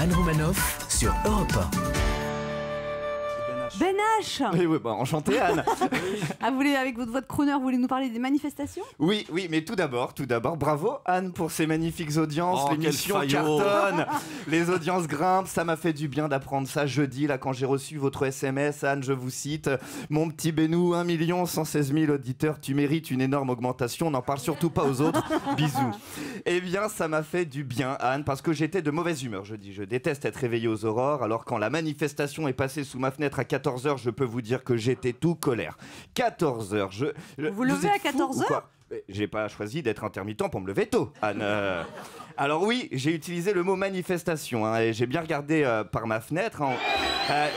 Anne Romanoff sur Europe 1. Ben H. Oui, bah, enchanté Anne. Ah, vous voulez, avec votre voix de crooner, vous voulez nous parler des manifestations? Oui, mais tout d'abord, bravo Anne pour ces magnifiques audiences. L'émission cartonne, les audiences grimpent, ça m'a fait du bien d'apprendre ça jeudi, là, quand j'ai reçu votre SMS. Anne, je vous cite, mon petit Bénou, 1 116 000 auditeurs, tu mérites une énorme augmentation, n'en parle surtout pas aux autres, bisous. Eh bien, ça m'a fait du bien Anne, parce que j'étais de mauvaise humeur jeudi. Je déteste être réveillé aux aurores, alors quand la manifestation est passée sous ma fenêtre à 14h, je peux vous dire que j'étais tout colère. 14h, vous levez à 14h? J'ai pas choisi d'être intermittent pour me lever tôt, Anne. Alors oui, j'ai utilisé le mot manifestation, hein, et j'ai bien regardé par ma fenêtre. Hein.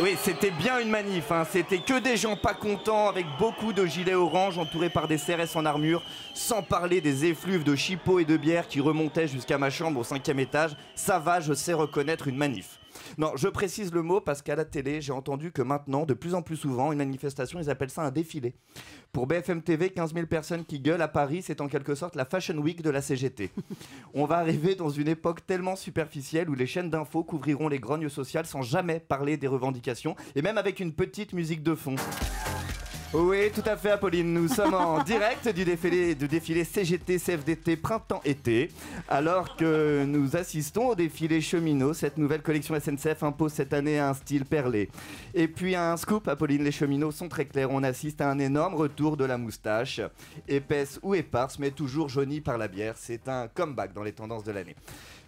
Oui, c'était bien une manif, hein, c'était que des gens pas contents, avec beaucoup de gilets orange entourés par des CRS en armure, sans parler des effluves de chipots et de bière qui remontaient jusqu'à ma chambre au 5e étage. Ça va, je sais reconnaître une manif. Non, je précise le mot parce qu'à la télé, j'ai entendu que maintenant, de plus en plus souvent, une manifestation, ils appellent ça un défilé. Pour BFM TV, 15 000 personnes qui gueulent à Paris, c'est en quelque sorte la Fashion Week de la CGT. On va arriver dans une époque tellement superficielle où les chaînes d'infos couvriront les grognes sociales sans jamais parler des revendications, et même avec une petite musique de fond. Oui, tout à fait, Apolline. Nous sommes en direct du défilé CGT CFDT printemps-été, alors que nous assistons au défilé cheminot. Cette nouvelle collection SNCF impose cette année un style perlé. Et puis un scoop, Apolline, les cheminots sont très clairs. On assiste à un énorme retour de la moustache, épaisse ou éparse, mais toujours jaunie par la bière. C'est un comeback dans les tendances de l'année.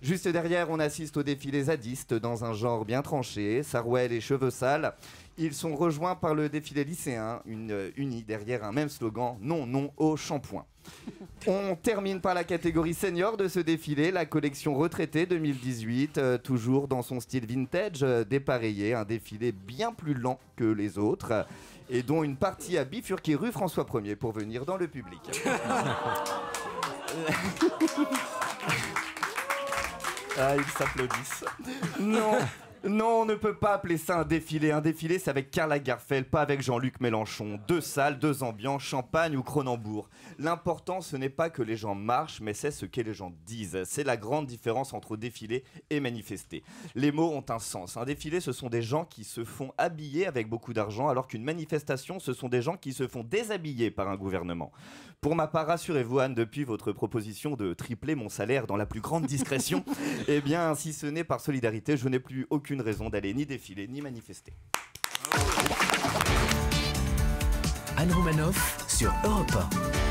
Juste derrière, on assiste au défilé zadiste dans un genre bien tranché, sarouel et cheveux sales. Ils sont rejoints par le défilé lycéen, unis derrière un même slogan, non au shampoing. On termine par la catégorie senior de ce défilé, la collection retraitée 2018, toujours dans son style vintage, dépareillé, un défilé bien plus lent que les autres, et dont une partie a bifurqué rue François 1er pour venir dans le public. Ah, ils s'applaudissent. Non, on ne peut pas appeler ça un défilé. Un défilé, c'est avec Karl Lagerfeld, pas avec Jean-Luc Mélenchon. 2 salles, 2 ambiances, Champagne ou Cronenbourg. L'important, ce n'est pas que les gens marchent, mais c'est ce que les gens disent. C'est la grande différence entre défiler et manifester. Les mots ont un sens. Un défilé, ce sont des gens qui se font habiller avec beaucoup d'argent, alors qu'une manifestation, ce sont des gens qui se font déshabiller par un gouvernement. Pour ma part, rassurez-vous, Anne, depuis votre proposition de tripler mon salaire dans la plus grande discrétion, eh bien, si ce n'est par solidarité, je n'ai plus aucune raison d'aller ni défiler ni manifester. Anne Romanoff sur Europe 1.